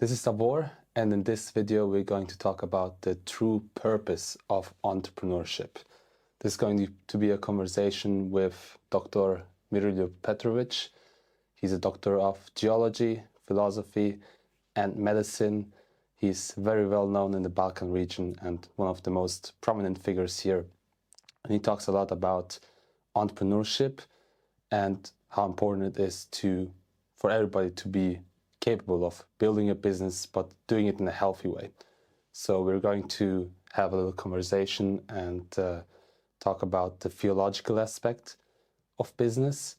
This is Savor, and in this video we're going to talk about the true purpose of entrepreneurship. This is going to be a conversation with Dr. Miroljub Petrovic. He's a Doctor of Geology, Philosophy and Medicine. He's very well known in the Balkan region and one of the most prominent figures here. And he talks a lot about entrepreneurship and how important it is for everybody to be capable of building a business, but doing it in a healthy way. So we're going to have a little conversation and talk about the theological aspect of business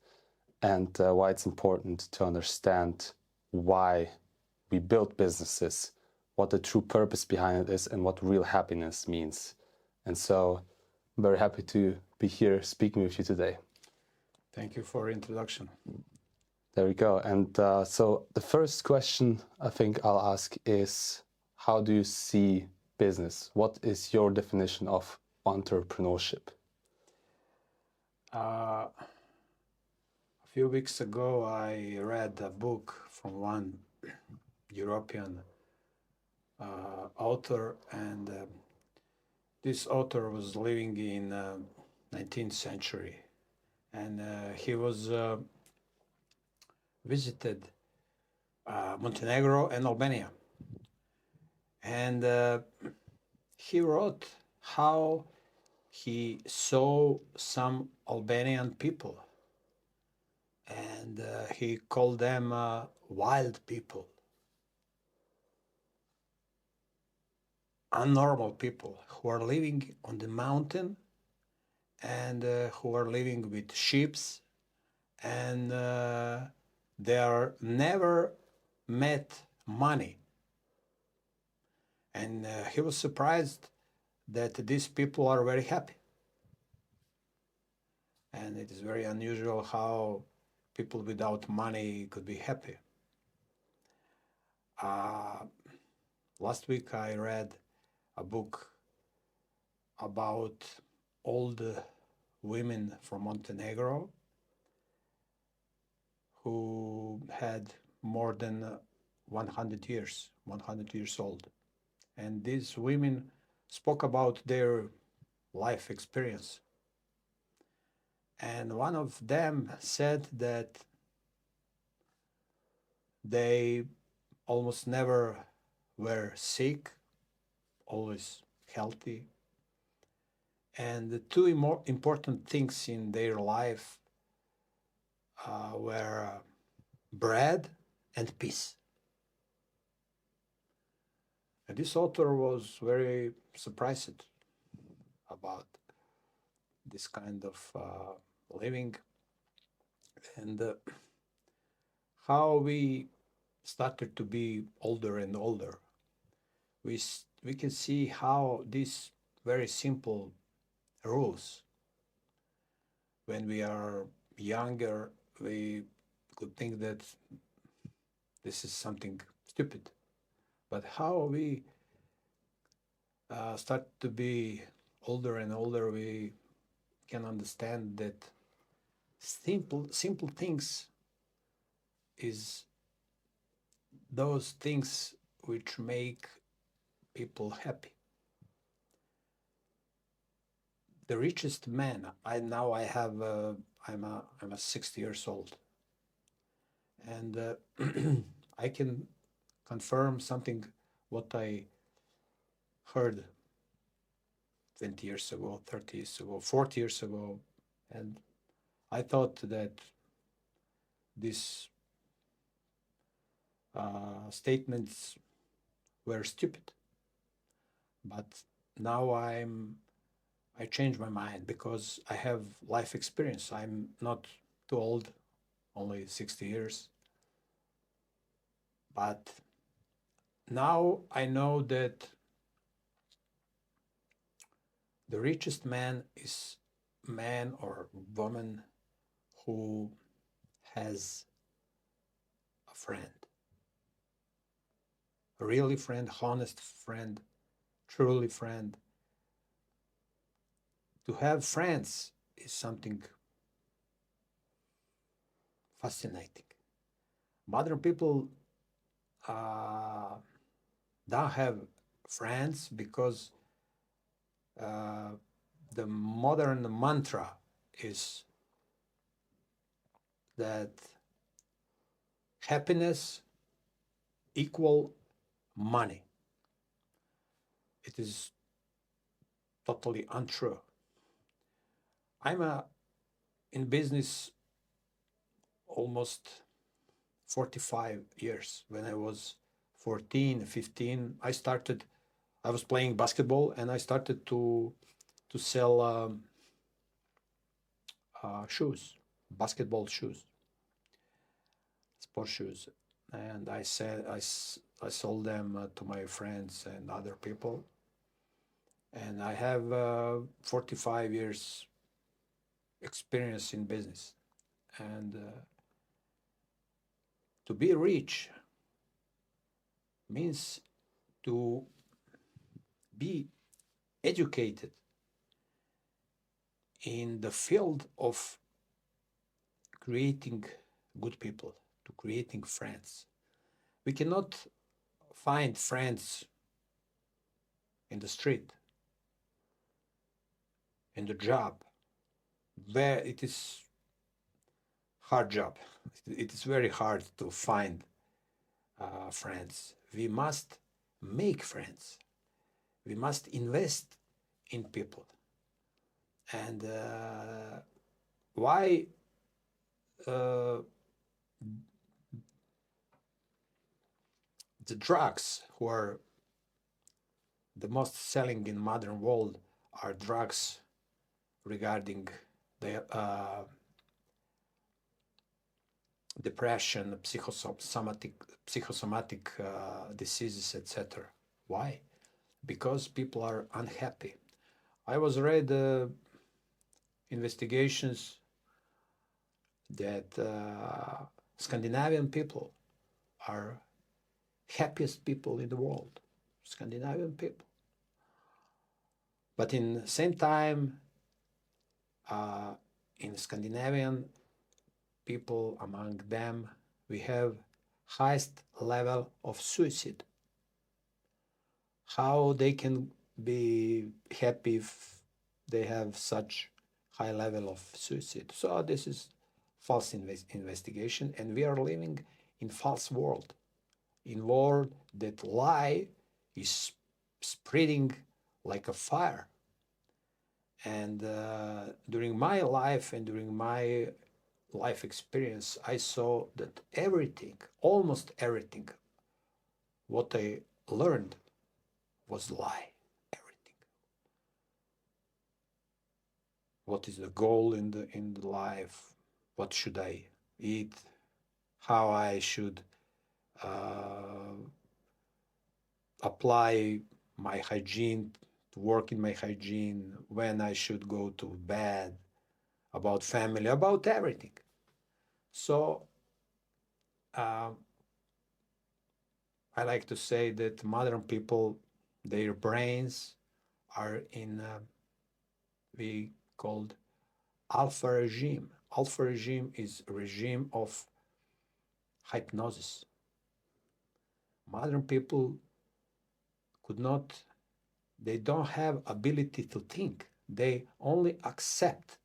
and why it's important to understand why we build businesses, what the true purpose behind it is, and what real happiness means. And so I'm very happy to be here speaking with you today. Thank you for the introduction. There we go. And so the first question I think I'll ask is, how do you see business? What is your definition of entrepreneurship? A few weeks ago, I read a book from one European author, and this author was living in 19th century, and he was visited Montenegro and Albania, and he wrote how he saw some Albanian people, and he called them wild people, unnormal people who are living on the mountain and who are living with sheep, and they are never met money. And he was surprised that these people are very happy. And it is very unusual how people without money could be happy. Last week I read a book about old women from Montenegro who had more than 100 years old. And these women spoke about their life experience. And one of them said that they almost never were sick, always healthy. And the two important things in their life were bread and peace. And this author was very surprised about this kind of living, and how we started to be older and older. We can see how these very simple rules, when we are younger, we could think that this is something stupid. But how we start to be older and older, we can understand that simple things is those things which make people happy. The richest man, I'm 60 years old, and I can confirm something what I heard 20 years ago, 30 years ago, 40 years ago, and I thought that these statements were stupid. But now I changed my mind because I have life experience. I'm not too old, only 60 years. But now I know that the richest man is man or woman who has a friend. A really friend, honest friend, truly friend. To have friends is something fascinating. Modern people don't have friends because the modern mantra is that happiness equal money. It is totally untrue. I'm in business almost 45 years. When I was 14, 15, I was playing basketball and I started to sell shoes, basketball shoes, sport shoes. And I sold them to my friends and other people. And I have 45 years experience in business. And to be rich means to be educated in the field of creating good people, to creating friends. We cannot find friends in the street, in the job, where it is hard job. It is very hard to find friends. We must make friends. We must invest in people. And why the drugs who are the most selling in modern world are drugs regarding the depression, psychosomatic diseases, etc. Why? Because people are unhappy. I was read investigations that Scandinavian people are happiest people in the world. Scandinavian people. But in the same time, in Scandinavian people, among them, we have highest level of suicide. How they can be happy if they have such high level of suicide? So this is false investigation, and we are living in false world, in world that lie is spreading like a fire. And during my life and during my life experience, I saw that everything, almost everything, what I learned was lie. Everything. What is the goal in the life? What should I eat? How I should apply my hygiene, to work in my hygiene, when I should go to bed, about family, about everything. So I like to say that modern people, their brains are in we called alpha regime. Alpha regime is a regime of hypnosis. Modern people they don't have ability to think. They only accept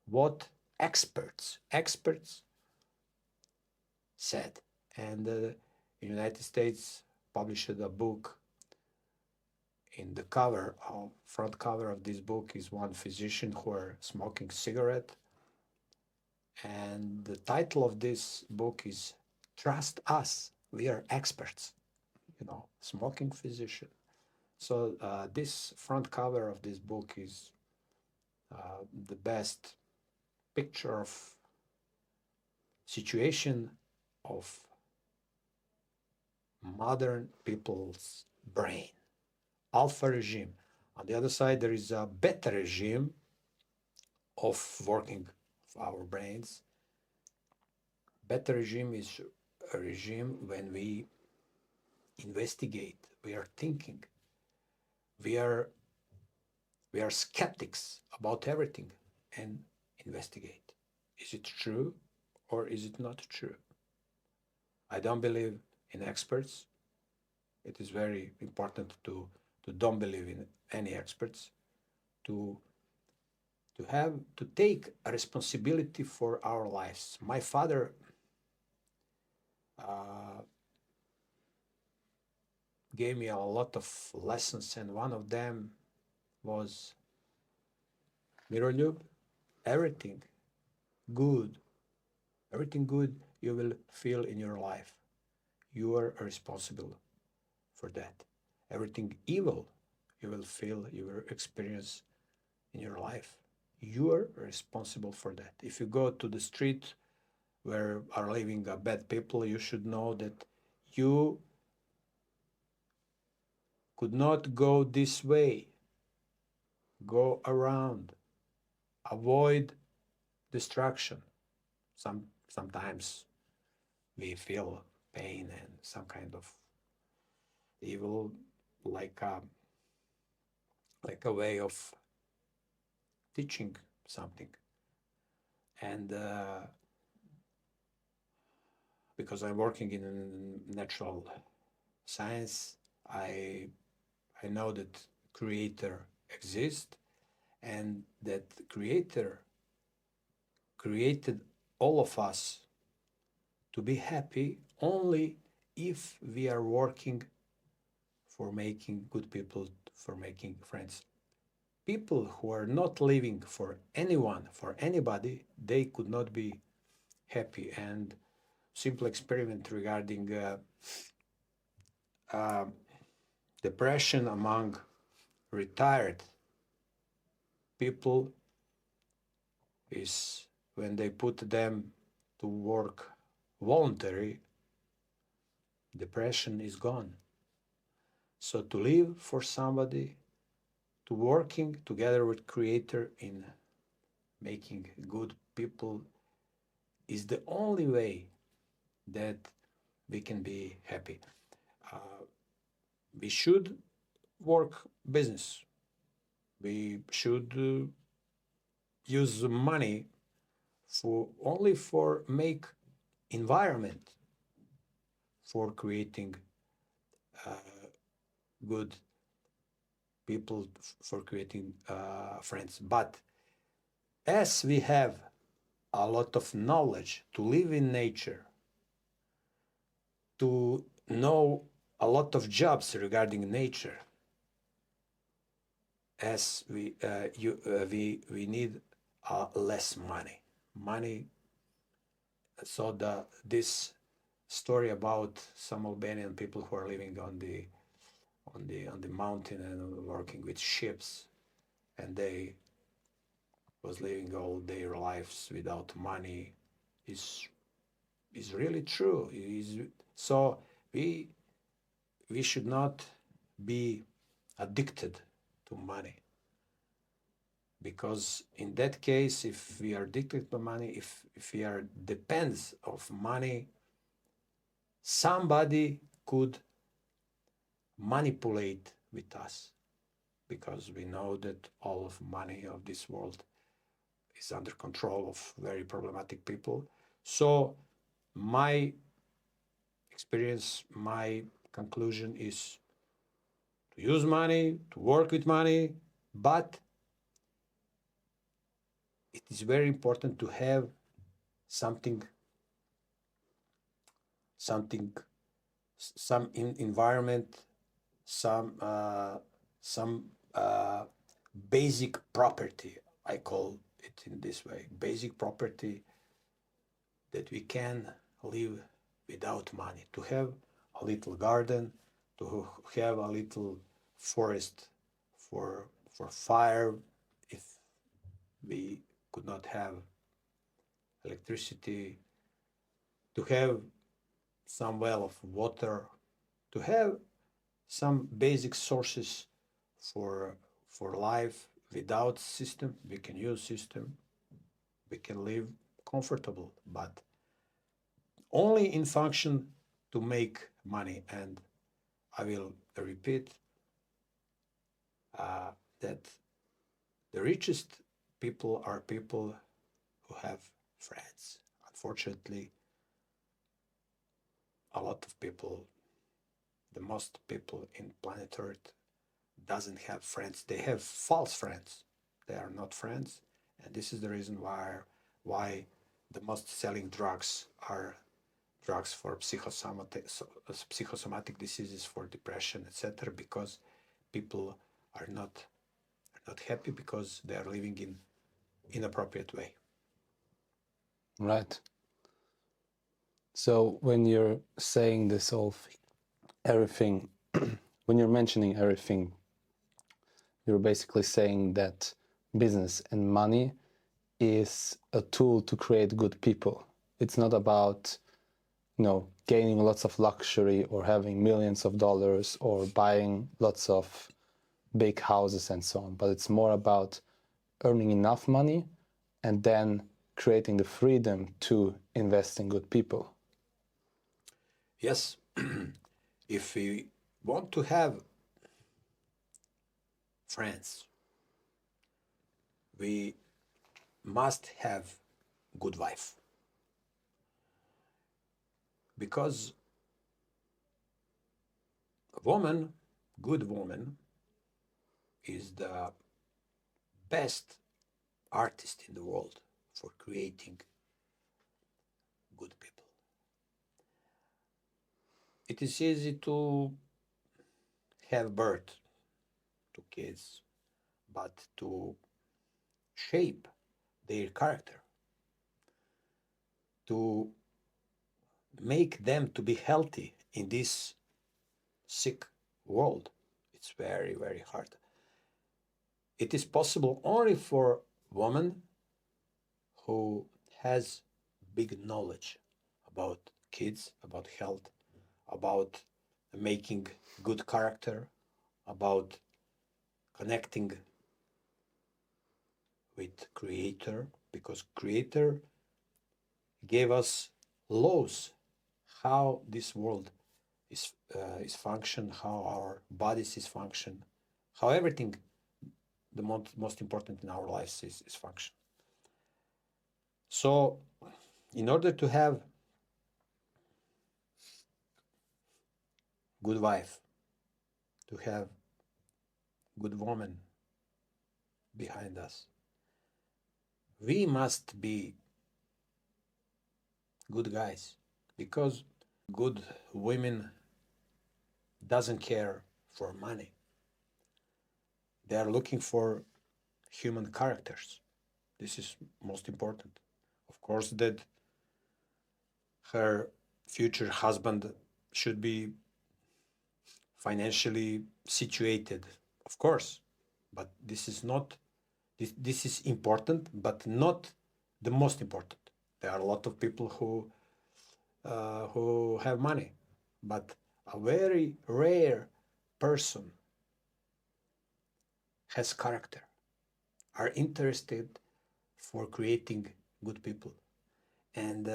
what experts said. And the United States published a book. In the front cover of this book is one physician who are smoking cigarette. And the title of this book is Trust Us, We Are Experts. Smoking physician. So this front cover of this book is the best picture of situation of modern people's brain. Alpha regime. On the other side, there is a beta regime of working of our brains. Beta regime is a regime when we investigate, we are thinking, we are skeptics about everything and investigate. Is it true or is it not true? I don't believe in experts. it is very important to don't believe in any experts, to take a responsibility for our lives. My father gave me a lot of lessons, and one of them was, Miroljub, everything good, everything good you will feel in your life, you are responsible for that. Everything evil you will feel, you will experience in your life, you are responsible for that. If you go to the street where are living bad people, you should know that you could not go this way. Go around. Avoid distraction. Sometimes we feel pain and some kind of evil, like a way of teaching something. And because I'm working in natural science, I know that Creator exists, and that Creator created all of us to be happy only if we are working for making good people, for making friends. People who are not living for anyone, for anybody, they could not be happy. And simple experiment regarding depression among retired people is when they put them to work voluntary, depression is gone. So to live for somebody, to working together with Creator in making good people is the only way that we can be happy. We should work business. We should use money for only for make environment for creating good people, for creating friends. But as we have a lot of knowledge to live in nature, to know a lot of jobs regarding nature, as we need less money. So this story about some Albanian people who are living on the mountain and working with ships, and they was living all their lives without money, is really true. So we should not be addicted to money, because in that case, if we are addicted to money, if we are dependent of money, somebody could manipulate with us, because we know that all of money of this world is under control of very problematic people. So my experience, my conclusion is to use money, to work with money, but it is very important to have something, some environment, some basic property. I call it in this way: basic property that we can live without money. To have a little garden, to have a little forest for fire, if we could not have electricity, to have some well of water, to have some basic sources for life. Without system, we can use system, we can live comfortable, but only in function to make money. And I will repeat that the richest people are people who have friends. Unfortunately, a lot of people the most people in planet Earth doesn't have friends. They have false friends. They are not friends, and this is the reason why the most selling drugs are drugs for psychosomatic diseases, for depression, etc. Because people are not happy because they are living in inappropriate way. Right. So when you're saying this everything, when you're mentioning everything, you're basically saying that business and money is a tool to create good people. It's not about, gaining lots of luxury or having millions of dollars or buying lots of big houses and so on, but it's more about earning enough money and then creating the freedom to invest in good people. Yes, if we want to have friends, we must have good wife. Because a woman, good woman, is the best artist in the world for creating good people. It is easy to have birth to kids, but to shape their character, to make them to be healthy in this sick world, it's very, very hard. It is possible only for woman who has big knowledge about kids, about health, about making good character, about connecting with Creator, because Creator gave us laws how this world is function, how our bodies is function, how everything, the most important in our lives is function. So, in order to have good wife, to have good woman behind us, we must be good guys, because good women doesn't care for money. They are looking for human characters. This is most important. Of course, that her future husband should be financially situated, of course, but this is not, this is important, but not the most important. There are a lot of people who have money, but a very rare person has character, are interested for creating good people. And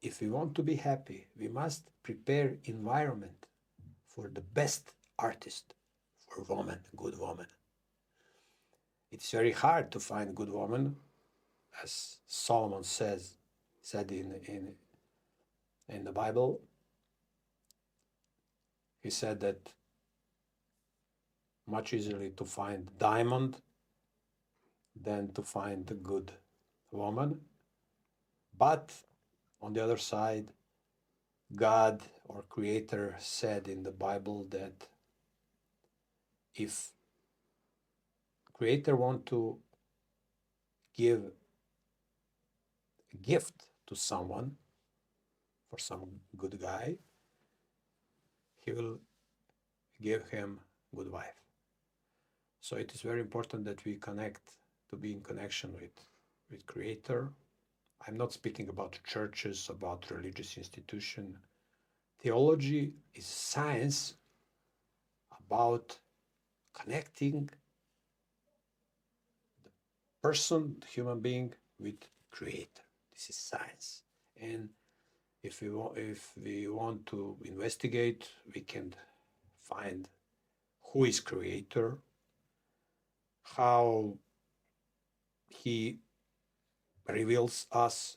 if we want to be happy, we must prepare environment for the best artist, for woman, good woman. It's very hard to find good woman, as Solomon said in the Bible. He said that much easier to find diamond than to find a good woman. But on the other side, God or Creator said in the Bible that if Creator want to give a gift to someone, for some good guy, he will give him good wife. So it is very important that we connect, to be in connection with Creator. I'm not speaking about churches, about religious institution. Theology is science about connecting the person, the human being, with Creator. This is science. And if we want to investigate, we can find who is Creator, how he reveals us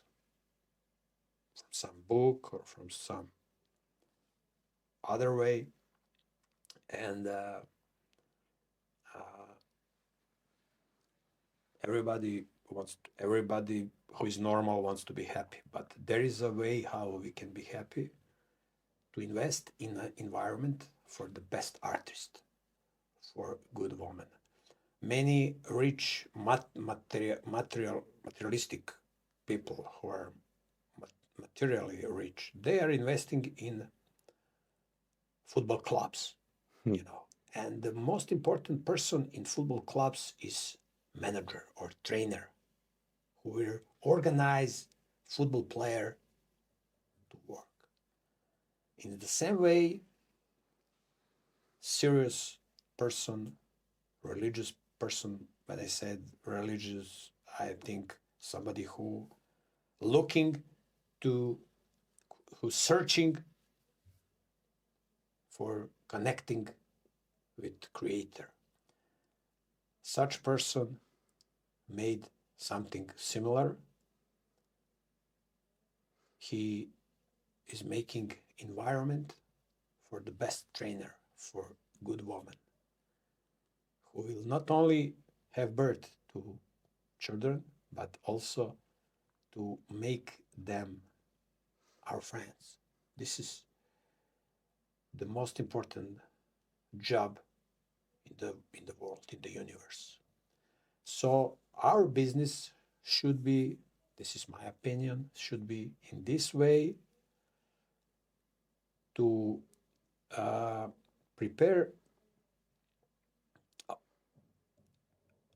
from some book or from some other way. and everybody everybody who is normal wants to be happy, but there is a way how we can be happy, to invest in an environment for the best artist, for good woman. Many rich materialistic people who are materially rich, they are investing in football clubs, you know. And the most important person in football clubs is manager or trainer, who will organize football player to work. In the same way, serious person, religious person, when I said religious, I think somebody who looking to, who's searching for connecting with Creator. Such person made something similar. He is making environment for the best trainer, for good woman, who will not only have birth to children, but also to make them our friends. This is the most important job in the world, in the universe. So our business should be, this is my opinion, should be in this way, to prepare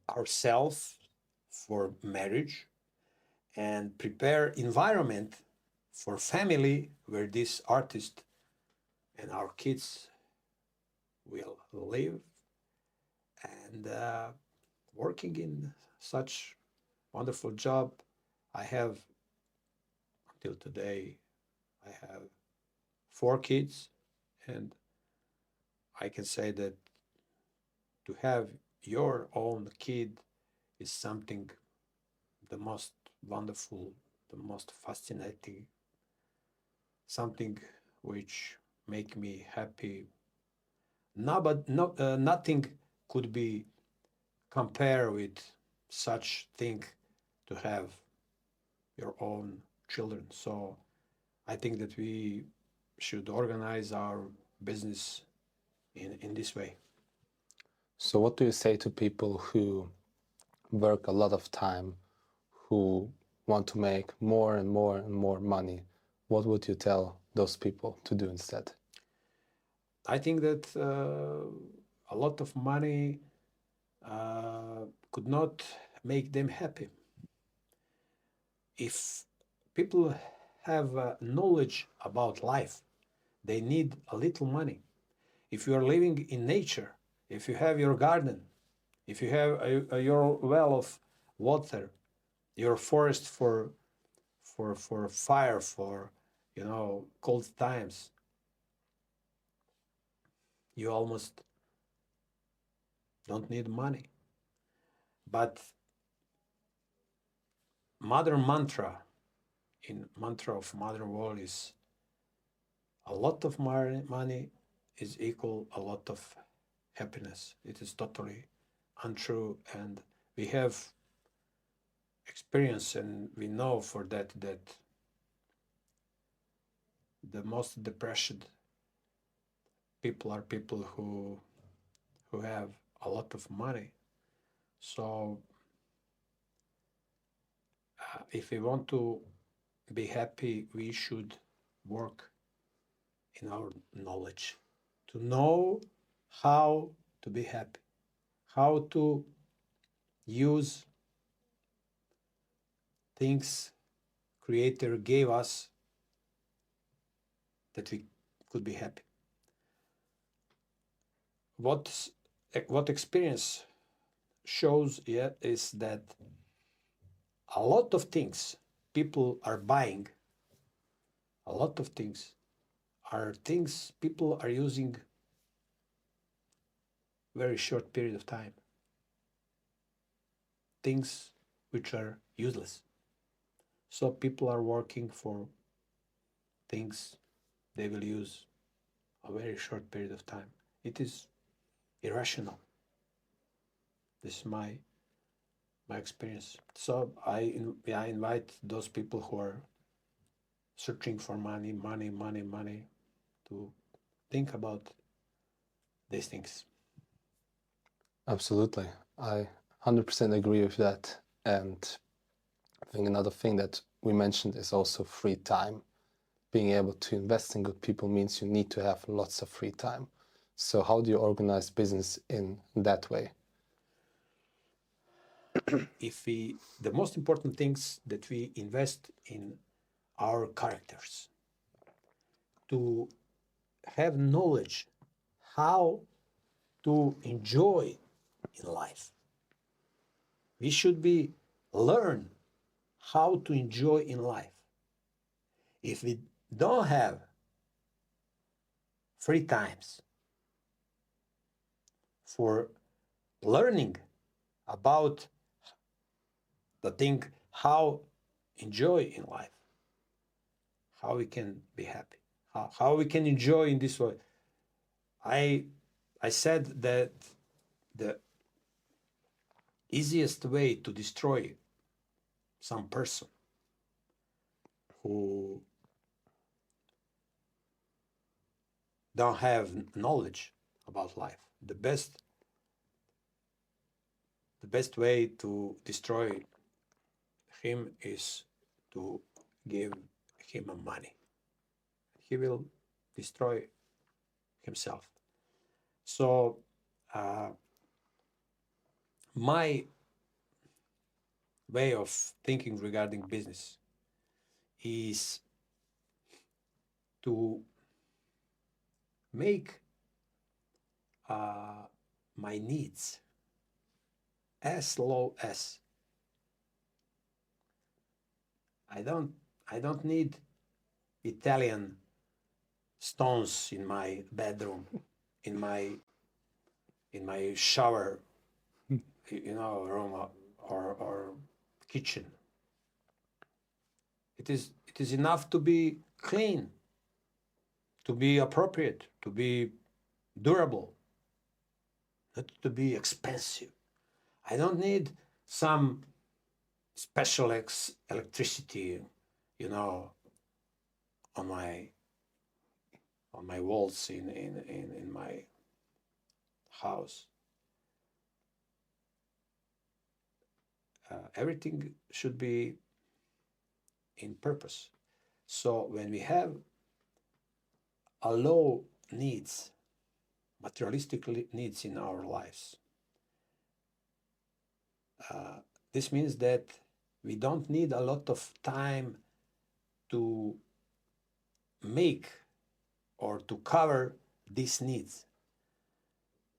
ourselves for marriage and prepare environment for family where this artist and our kids will live, and working in such wonderful job. I have, until today, I have 4 kids, and I can say that to have your own kid is something the most wonderful, the most fascinating, something which make me happy. No, but nothing could be compared with such thing, to have your own children. So I think that we should organize our business in this way. So what do you say to people who work a lot of time, who want to make more and more and more money? What would you tell those people to do instead? I think that a lot of money could not make them happy. If people have knowledge about life, they need a little money. If you are living in nature, if you have your garden, if you have your well of water, your forest for fire, for cold times, you almost don't need money. But mother mantra in mantra of mother world is, a lot of money is equal a lot of happiness. It is totally untrue, and we have experience, and we know for that the most depressed people are people who have a lot of money. So if we want to be happy, we should work in our knowledge to know how to be happy, how to use things Creator gave us that we could be happy. What experience shows is that a lot of things people are buying, a lot of things are things people are using very short period of time. Things which are useless. So people are working for things they will use a very short period of time. it is irrational. This is my experience. So I invite those people who are searching for money to think about these things. Absolutely. I 100% agree with that. And I think another thing that we mentioned is also free time. Being able to invest in good people means you need to have lots of free time. So how do you organize business in that way? The most important things that we invest in our characters, to have knowledge how to enjoy in life. We should learn how to enjoy in life. If we don't have free times for learning about the thing how enjoy in life, how we can be happy, how we can enjoy in this way. I said that the easiest way to destroy some person who don't have knowledge about life, the best way to destroy him is to give him money. He will destroy himself. So my way of thinking regarding business is to make my needs as low as I don't need Italian stones in my bedroom, in my shower, room or kitchen. It is enough to be clean, to be appropriate, to be durable, not to be expensive. I don't need some special electricity, on my walls in my house. Everything should be in purpose. So when we have a low needs, materialistic needs in our lives, this means that we don't need a lot of time to make or to cover these needs.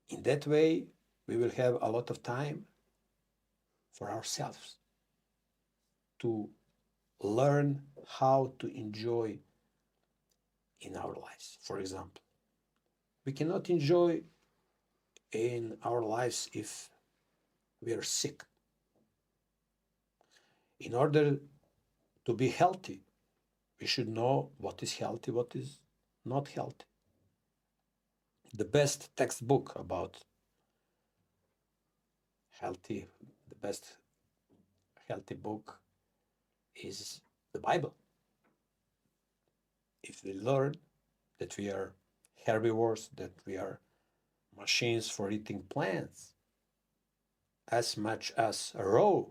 In that way, we will have a lot of time for ourselves to learn how to enjoy in our lives. For example, we cannot enjoy in our lives if we are sick. In order to be healthy, we should know what is healthy, what is not healthy. The best textbook about healthy, the best healthy book is the Bible. If we learn that we are herbivores, that we are machines for eating plants as much as raw,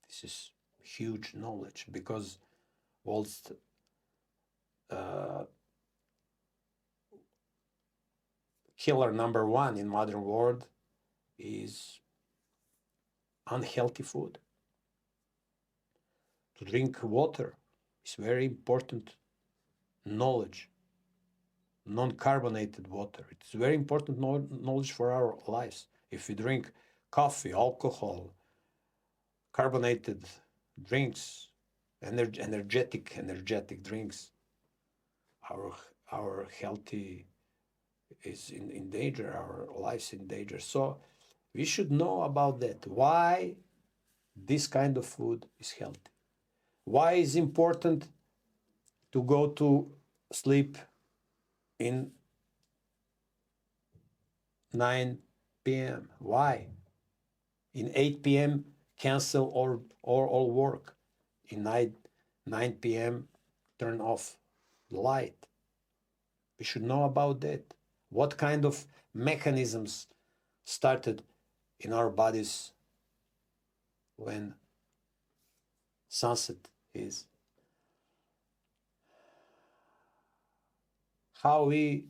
this is huge knowledge, because whilst killer number one in modern world is unhealthy food. To drink water is very important knowledge. Non-carbonated water. It's very important knowledge for our lives. If we drink coffee, alcohol, carbonated drinks, energetic drinks, our healthy is in danger, our life's in danger. So we should know about that. Why this kind of food is healthy. Why is important to go to sleep in 9 p.m. Why? In 8 p.m., cancel all work. In 9 p.m., turn off the light. We should know about that. What kind of mechanisms started in our bodies when sunset is? How we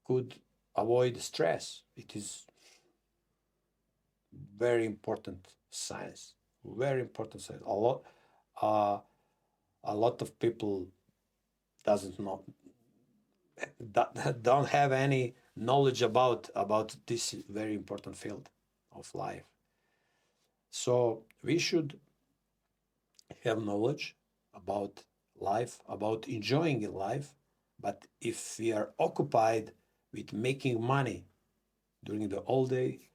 could avoid stress? It is very important science. Very important science. A lot of people doesn't know, don't have any knowledge about this very important field of life. So we should have knowledge about life, about enjoying life. But if we are occupied with making money during the whole day,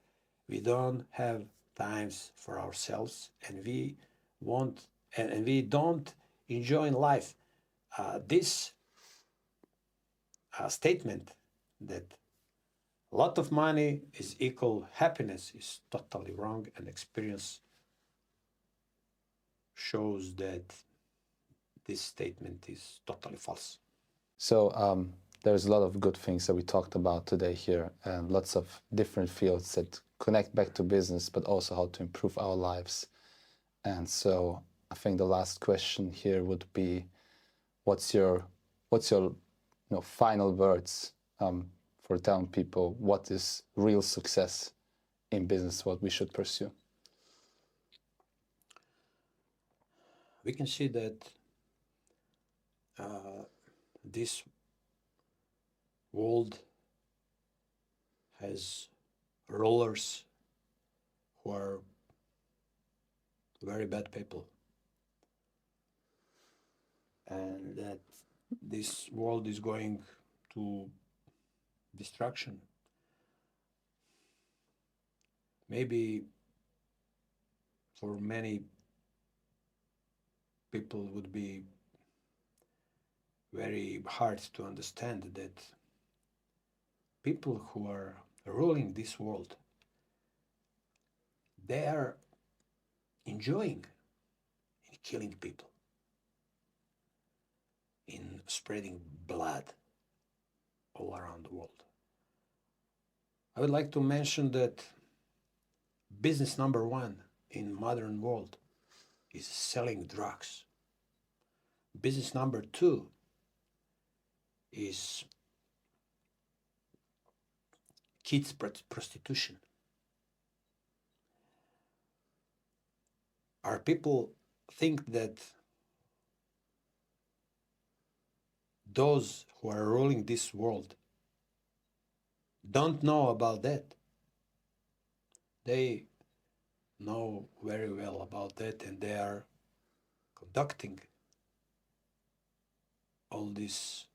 we don't have times for ourselves, and we want and we don't enjoy life. This statement that a lot of money is equal happiness is totally wrong, and experience shows that this statement is totally false. So there's a lot of good things that we talked about today here, and lots of different fields that connect back to business, but also how to improve our lives. And so I think the last question here would be, what's your final words for telling people what is real success in business, what we should pursue? We can see that this world has rulers who are very bad people, and that this world is going to destruction. Maybe for many people would be very hard to understand that people who are ruling this world, they are enjoying in killing people, in spreading blood all around the world. I would like to mention that business number one in modern world is selling drugs. Business number two is kids prostitution. Our people think that those who are ruling this world don't know about that. They know very well about that, and they are conducting all these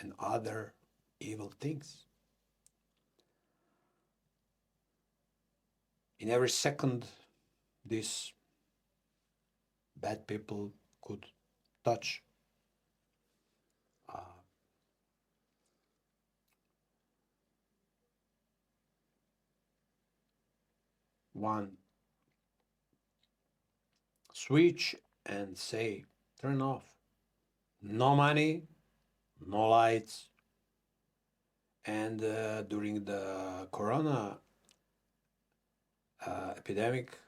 and other evil things. In every second, these bad people could touch one switch and say, turn off. No money, no lights. And during the corona epidemic,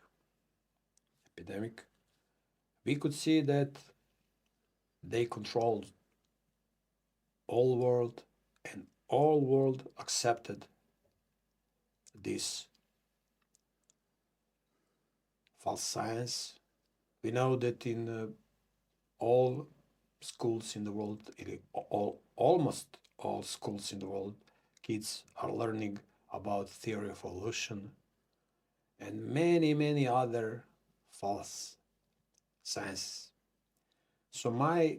we could see that they controlled all world, and all world accepted this false science. We know that in all schools in the world, almost all schools in the world, kids are learning about theory of evolution and many other false science. So my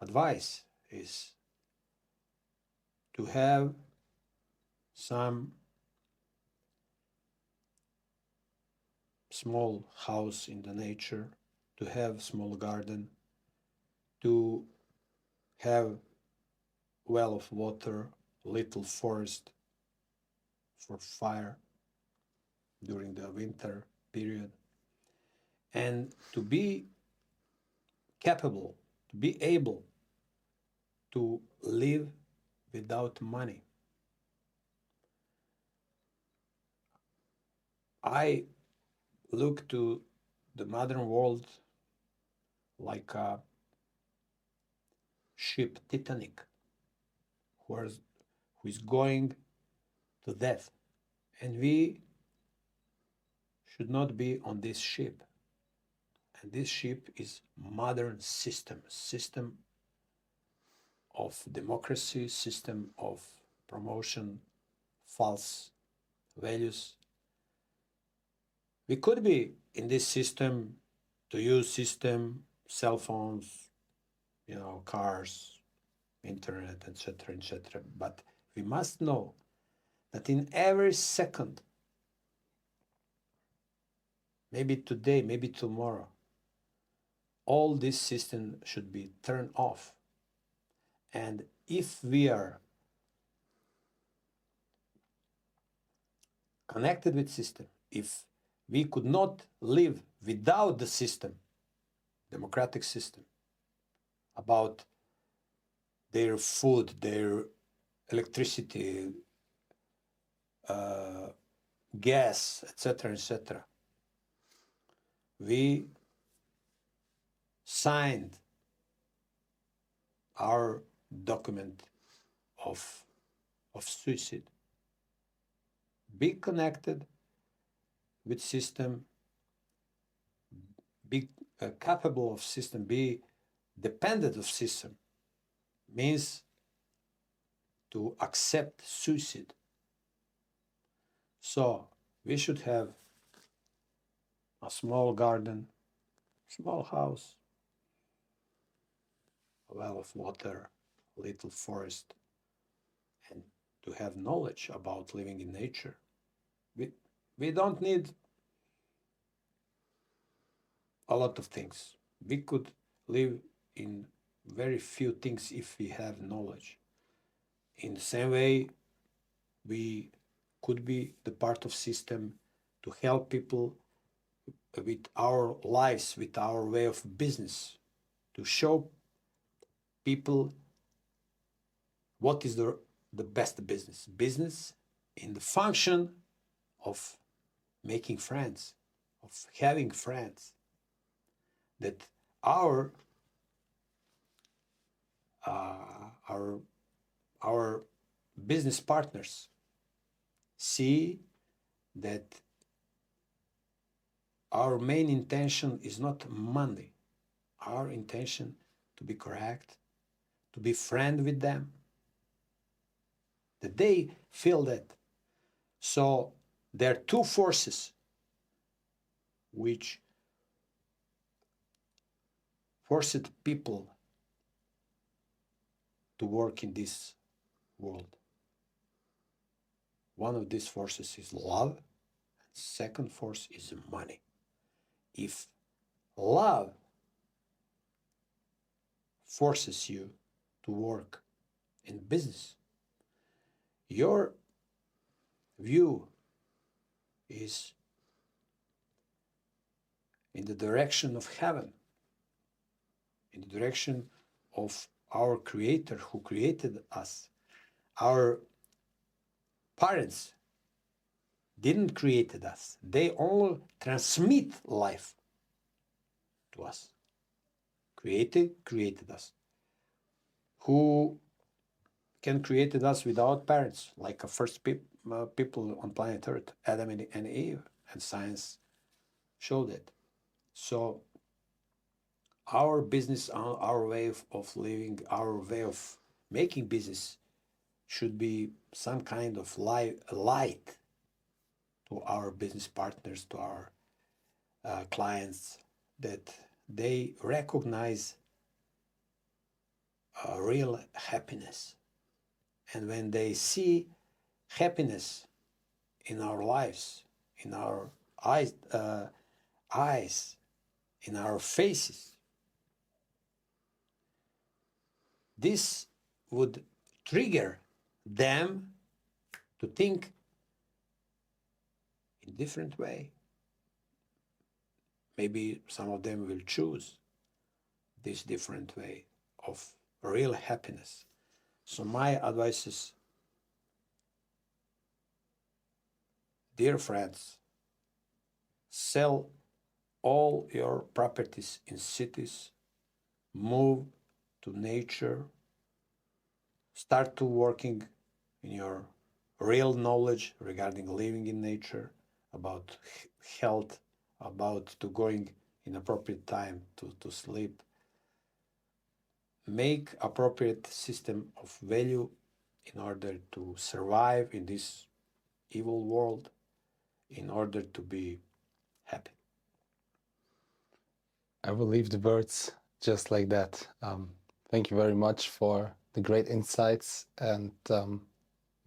advice is to have some small house in the nature, to have small garden, to have well of water, little forest, for fire during the winter period, and to be capable, to be able to live without money. I look to the modern world like a ship Titanic, who is going to death, and we should not be on this ship. And this ship is modern system of democracy, system of promotion, false values. We could be in this system to use system, cell phones, cars, internet, etc., etc. But we must know that in every second, maybe today, maybe tomorrow, all this system should be turned off. And if we are connected with system, if we could not live without the system, democratic system, about their food, their electricity, gas, etc., etc., we signed our document of suicide. Be connected with system, be capable of system, be dependent of system, means to accept suicide. So we should have a small garden, small house, a well of water, a little forest, and to have knowledge about living in nature. We don't need a lot of things. We could live in very few things if we have knowledge. In the same way, we could be the part of system to help people with our lives, with our way of business, to show people what is the best business. Business in the function of making friends, of having friends, that our business partners see that our main intention is not money. Our intention to be correct, to be friend with them, that they feel that. So there are two forces which forced people to work in this world. One of these forces is love, and second force is money. If love forces you to work in business, your view is in the direction of heaven, in the direction of our Creator who created us. Our parents didn't create us. They only transmit life to us. Created us. Who can create us without parents, like the first people on planet Earth, Adam and Eve, and science showed it. So our business, our way of living, our way of making business should be some kind of light to our business partners, to our clients, that they recognize real happiness. And when they see happiness in our lives, in our eyes, in our faces, this would trigger them to think in different way. Maybe some of them will choose this different way of real happiness. So my advice is, dear friends, sell all your properties in cities, move to nature, start to working in your real knowledge regarding living in nature, about health, about to going in appropriate time to sleep. Make appropriate system of value in order to survive in this evil world, in order to be happy. I will leave the words just like that. Thank you very much for the great insights, and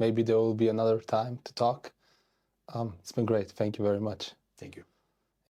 maybe there will be another time to talk. It's been great. Thank you very much. Thank you.